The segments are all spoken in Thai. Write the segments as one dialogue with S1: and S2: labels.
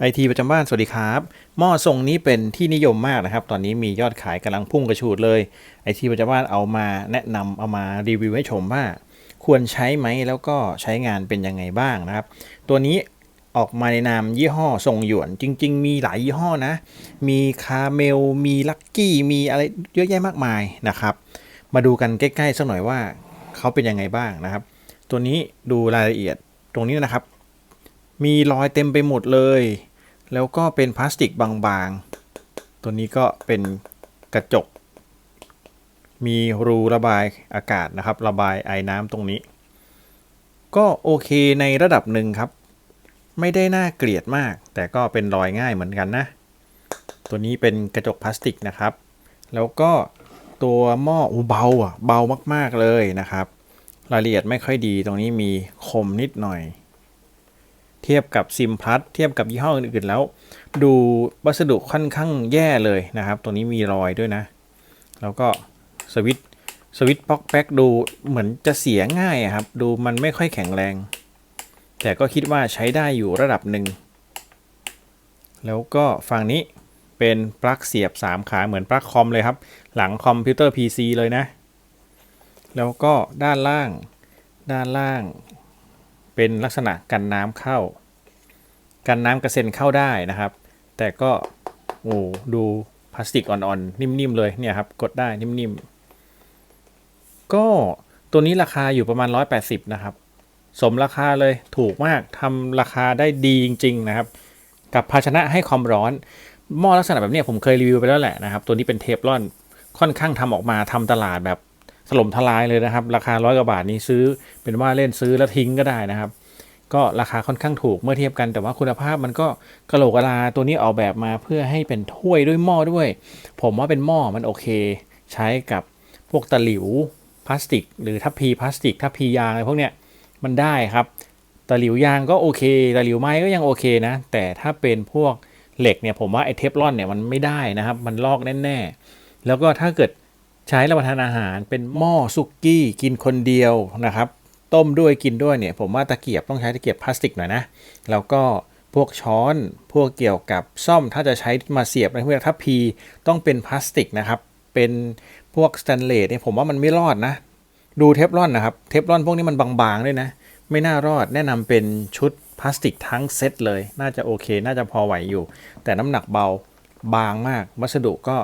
S1: ไอทีประจำบ้านสวัสดีครับหม้อทรงนี้เป็นที่นิยมมากนะครับตอนนี้มียอดขายกำลังพุ่งกระฉูดเลยไอทีประจำบ้านเอามาแนะนำเอามารีวิวให้ชมว่าควรใช้ไหมแล้วก็ใช้งานเป็นยังไงบ้างนะครับตัวนี้ออกมาในนามยี่ห้อทรงหยวนจริงๆมีหลายยี่ห้อนะมีคาเมลมีลักกี้มีอะไรเยอะแยะมากมายนะครับมาดูกันใกล้ๆสักหน่อยว่าเขาเป็นยังไงบ้างนะครับตัวนี้ดูรายละเอียดตรงนี้นะครับมีรอยเต็มไปหมดเลยแล้วก็เป็นพลาสติกบางๆตัวนี้ก็เป็นกระจกมีรูระบายอากาศนะครับระบายไอน้ำตรงนี้ก็โอเคในระดับหนึ่งครับไม่ได้น่าเกลียดมากแต่ก็เป็นรอยง่ายเหมือนกันนะตัวนี้เป็นกระจกพลาสติกนะครับแล้วก็ตัวหม้อเบาอ่ะเบามากๆเลยนะครับรายละเอียดไม่ค่อยดีตรงนี้มีคมนิดหน่อยเทียบกับซิมพลัสเทียบกับยี่ห้ออื่นๆแล้วดูวัสดุค่อนข้างแย่เลยนะครับตัวนี้มีรอยด้วยนะแล้วก็สวิตช์ป๊อกแป๊กดูเหมือนจะเสียง่ายครับดูมันไม่ค่อยแข็งแรงแต่ก็คิดว่าใช้ได้อยู่ระดับหนึ่งแล้วก็ฝั่งนี้เป็นปลั๊กเสียบ3ขาเหมือนปลั๊กคอมเลยครับหลังคอมพิวเตอร์ PC เลยนะแล้วก็ด้านล่างเป็นลักษณะกันน้ำเข้ากันน้ำกระเซ็นเข้าได้นะครับแต่ก็ดูพลาสติกอ่อนๆนิ่มๆเลยเนี่ยครับกดได้นิ่มๆก็ตัวนี้ราคาอยู่ประมาณ180นะครับสมราคาเลยถูกมากทำราคาได้ดีจริงๆนะครับกับภาชนะให้ความร้อนหม้อลักษณะแบบนี้ผมเคยรีวิวไปแล้วแหละนะครับตัวนี้เป็นเทฟลอนค่อนข้างทำออกมาทำตลาดแบบถล่มทลายเลยนะครับราคา100 กว่าบาทนี้ซื้อเป็นว่าเล่นซื้อแล้วทิ้งก็ได้นะครับก็ราคาค่อนข้างถูกเมื่อเทียบกันแต่ว่าคุณภาพมันก็กะโหลกกะลาตัวนี้ออกแบบมาเพื่อให้เป็นถ้วยด้วยหม้อด้วยผมว่าเป็นหม้อมันโอเคใช้กับพวกตะหลิวพลาสติกหรือทัพพีพลาสติกทัพพียางอะไรพวกเนี้ยมันได้ครับตะหลิวยางก็โอเคตะหลิวไม้ก็ยังโอเคนะแต่ถ้าเป็นพวกเหล็กเนี่ยผมว่าไอเทฟลอนเนี่ยมันไม่ได้นะครับมันลอกแน่ๆแล้วก็ถ้าเกิดใช้รับประทานอาหารเป็นหม้อซุกี้กินคนเดียวนะครับต้มด้วยกินด้วยเนี่ยผมว่าตะเกียบต้องใช้ตะเกียบพลาสติกหน่อยนะแล้วก็พวกช้อนพวกเกี่ยวกับซ่อมถ้าจะใช้มาเสียบในพวกทัพพีต้องเป็นพลาสติกนะครับเป็นพวกสแตนเลสเนี่ยผมว่ามันไม่รอดนะดูเทฟลอนนะครับเทฟลอนพวกนี้มันบางๆด้วยนะไม่น่ารอดแนะนำเป็นชุดพลาสติกทั้งเซตเลยน่าจะโอเคน่าจะพอไหวอยู่แต่น้ำหนักเบาบางมากวัสดุก็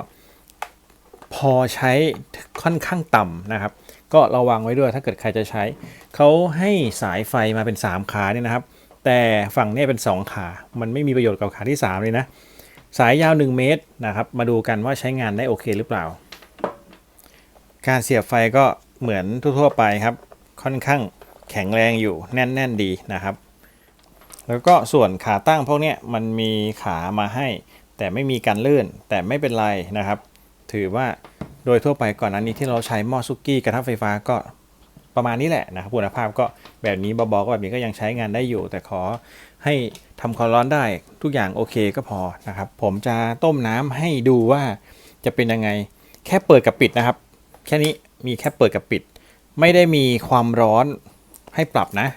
S1: พอใช้ค่อนข้างต่ำนะครับก็ระวังไว้ด้วยถ้าเกิดใครจะใช้เขาให้สายไฟมาเป็น3ขาเนี่ยนะครับแต่ฝั่งนี้เป็น2ขามันไม่มีประโยชน์กับขาที่3เลยนะสายยาว1 เมตรนะครับมาดูกันว่าใช้งานได้โอเคหรือเปล่าการเสียบไฟก็เหมือนทั่วๆไปครับค่อนข้างแข็งแรงอยู่แน่นๆดีนะครับแล้วก็ส่วนขาตั้งพวกนี้มันมีขามาให้แต่ไม่มีการลื่นแต่ไม่เป็นไรนะครับถือว่าโดยทั่วไปก่อนอันนี้ที่เราใช้หม้อซุกี้กระทะไฟฟ้าก็ประมาณนี้แหละนะครับคุณภาพก็แบบนี้เบาๆก็แบบนี้ก็ยังใช้งานได้อยู่แต่ขอให้ทำความร้อนได้ทุกอย่างโอเคก็พอนะครับผมจะต้มน้ำให้ดูว่าจะเป็นยังไงแค่เปิดกับปิดนะครับแค่นี้มีแค่เปิดกับปิดไม่ได้มีความร้อนให้ปรับนะ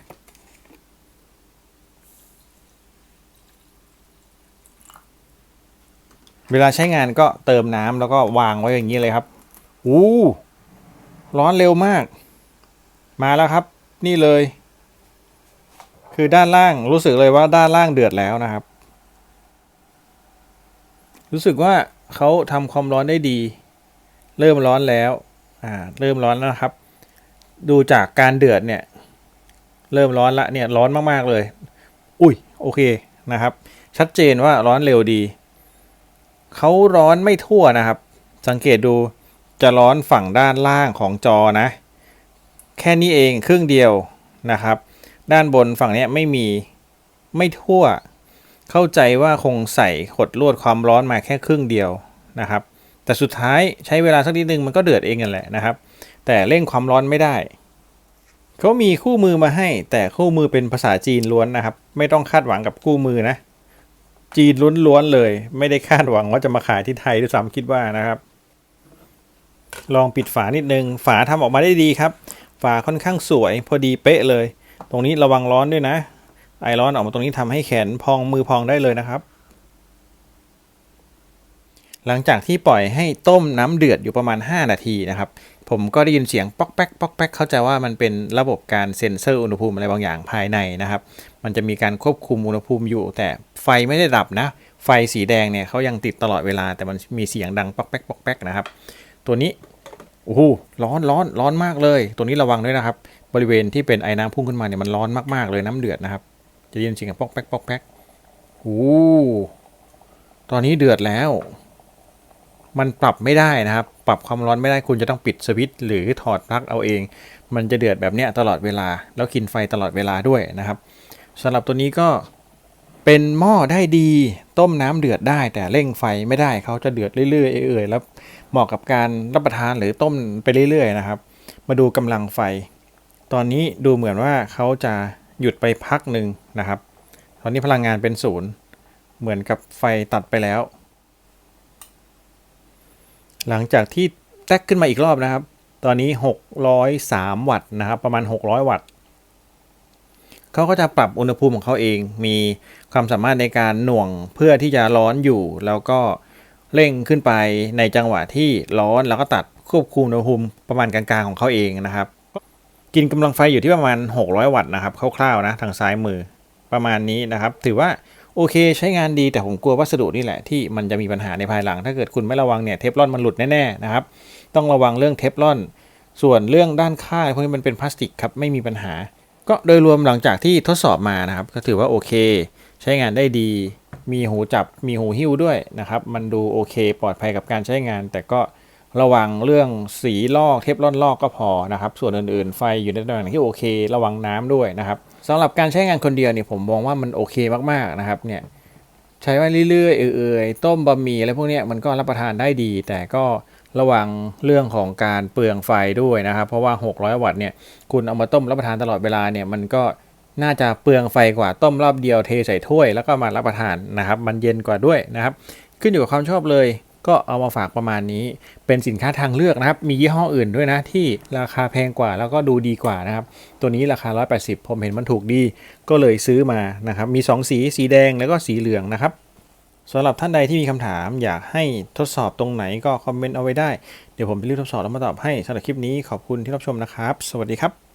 S1: เวลาใช้งานก็เติมน้ำแล้วก็วางไว้อย่างนี้เลยครับร้อนเร็วมากมาแล้วครับนี่เลยคือด้านล่างรู้สึกเลยว่าด้านล่างเดือดแล้วนะครับรู้สึกว่าเขาทำความร้อนได้ดีเริ่มร้อนแล้วเริ่มร้อนแล้วนะครับดูจากการเดือดเนี่ยเริ่มร้อนละเนี่ยร้อนมากๆเลยโอเคนะครับชัดเจนว่าร้อนเร็วดีเขาร้อนไม่ทั่วนะครับสังเกตดูจะร้อนฝั่งด้านล่างของจอนะแค่นี้เองครึ่งเดียวนะครับด้านบนฝั่งนี้ไม่ทั่วเข้าใจว่าคงใส่ขดลวดความร้อนมาแค่ครึ่งเดียวนะครับแต่สุดท้ายใช้เวลาสักนิดนึงมันก็เดือดเองนั่นแหละนะครับแต่เร่งความร้อนไม่ได้เขามีคู่มือมาให้แต่คู่มือเป็นภาษาจีนล้วนนะครับไม่ต้องคาดหวังกับคู่มือนะจีนล้วนๆเลยไม่ได้คาดหวังว่าจะมาขายที่ไทยด้วยซ้ำคิดว่านะครับลองปิดฝานิดนึงฝาทำออกมาได้ดีครับฝาค่อนข้างสวยพอดีเป๊ะเลยตรงนี้ระวังร้อนด้วยนะไอร้อนออกมาตรงนี้ทำให้แขนพองมือพองได้เลยนะครับ หลังจากที่ปล่อยให้ต้มน้ำเดือดอยู่ประมาณ5นาทีนะครับผมก็ได้ยินเสียงป๊อกแป๊กป๊อกแป๊กเข้าใจว่ามันเป็นระบบการเซ็นเซอร์อุณหภูมิอะไรบางอย่างภายในนะครับมันจะมีการควบคุมอุณหภูมิอยู่แต่ไฟไม่ได้ดับนะไฟสีแดงเนี่ยเขายังติดตลอดเวลาแต่มันมีเสียงดังป๊อกแป๊กป๊อกแป๊กนะครับตัวนี้โอ้โหร้อนมากเลยตัวนี้ระวังด้วยนะครับบริเวณที่เป็นไอ้น้ำพุ่งขึ้นมาเนี่ยมันร้อนมากๆเลยน้ำเดือดนะครับจะได้ยินเสียงป๊อกแป๊กป๊อกแป๊กโอ้ตอนนี้เดือดแล้วมันปรับไม่ได้นะครับปรับความร้อนไม่ได้คุณจะต้องปิดสวิตช์หรือถอดปลั๊กเอาเองมันจะเดือดแบบเนี้ยตลอดเวลาแล้วกินไฟตลอดเวลาด้วยนะครับสำหรับตัวนี้ก็เป็นหม้อได้ดีต้มน้ำเดือดได้แต่เร่งไฟไม่ได้เขาจะเดือดเรื่อยๆแล้วเหมาะกับการรับประทานหรือต้มไปเรื่อยๆนะครับมาดูกำลังไฟตอนนี้ดูเหมือนว่าเขาจะหยุดไปพักหนึ่งนะครับตอนนี้พลังงานเป็นศูนย์เหมือนกับไฟตัดไปแล้วหลังจากที่แตกขึ้นมาอีกรอบนะครับตอนนี้603วัตต์นะครับประมาณ600วัตต์เขาก็จะปรับอุณหภูมิของเขาเองมีความสามารถในการหน่วงเพื่อที่จะร้อนอยู่แล้วก็เร่งขึ้นไปในจังหวะที่ร้อนแล้วก็ตัดควบคุมอุณหภูมิประมาณกลางๆของเขาเองนะครับกินกำลังไฟอยู่ที่ประมาณ600วัตต์นะครับคร่าวๆนะทางซ้ายมือประมาณนี้นะครับถือว่าโอเคใช้งานดีแต่ผมกลัววัสดุนี่แหละที่มันจะมีปัญหาในภายหลังถ้าเกิดคุณไม่ระวังเนี่ยเทฟลอนมันหลุดแน่ๆนะครับต้องระวังเรื่องเทฟลอนส่วนเรื่องด้านข้างพวกนี้มันเป็นพลาสติกครับไม่มีปัญหาก็โดยรวมหลังจากที่ทดสอบมานะครับก็ถือว่าโอเคใช้งานได้ดีมีหูจับมีหูหิ้วด้วยนะครับมันดูโอเคปลอดภัยกับการใช้งานแต่ก็ระวังเรื่องสีลอกเทฟลอนลอกก็พอนะครับส่วนอื่นๆไฟอยู่ในตำแหน่งที่โอเคระวังน้ำด้วยนะครับสำหรับการใช้งานคนเดียวเนี่ยผมมองว่ามันโอเคมากๆนะครับเนี่ยใช้ไว้เรื่อยๆต้มบะหมี่อะไรพวกนี้มันก็รับประทานได้ดีแต่ก็ระวังเรื่องของการเปลืองไฟด้วยนะครับเพราะว่า600วัตต์เนี่ยคุณเอามาต้มรับประทานตลอดเวลาเนี่ยมันก็น่าจะเปลืองไฟกว่าต้มรอบเดียวเทใส่ถ้วยแล้วก็มารับประทานนะครับมันเย็นกว่าด้วยนะครับขึ้นอยู่กับความชอบเลยก็เอามาฝากประมาณนี้เป็นสินค้าทางเลือกนะครับมียี่ห้ออื่นด้วยนะที่ราคาแพงกว่าแล้วก็ดูดีกว่านะครับตัวนี้ราคา180ผมเห็นมันถูกดีก็เลยซื้อมานะครับมี2สีแดงแล้วก็สีเหลืองนะครับสำหรับท่านใดที่มีคำถามอยากให้ทดสอบตรงไหนก็คอมเมนต์เอาไว้ได้เดี๋ยวผมจะรีบทดสอบแล้วมาตอบให้สำหรับคลิปนี้ขอบคุณที่รับชมนะครับสวัสดีครับ